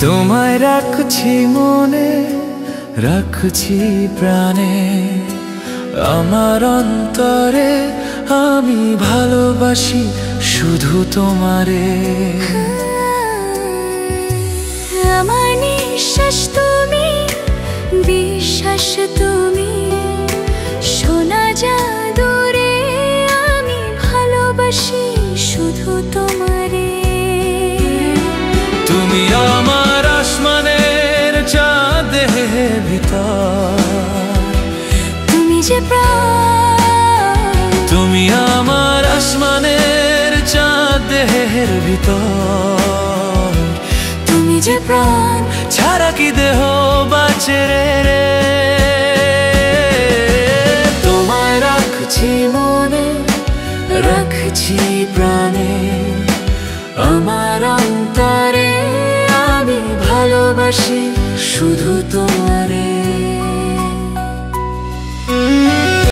তোমায় রাখছি মনে, রাখছি প্রাণে, আমার অন্তরে আমি ভালোবাসি শুধু তোমারে। আমার নিঃশ্বাস তুমি, বিশ্বাস তুমি, শোনা জাদুরে আমি ভালোবাসি শুধু তোমারে। তুমি আমার আসমানের চাঁদের ভিতর, তুমি যে প্রাণ, তুমি আমার আসমানের চাঁদের ভিতর, তুমি যে প্রাণ, ছাড়া কি দেহ বাঁচে রে। তোমায় রাখছি মনে, রাখছি প্রাণে, আমার অন্তরে আমি ভালোবাসি শুধু তোমারে।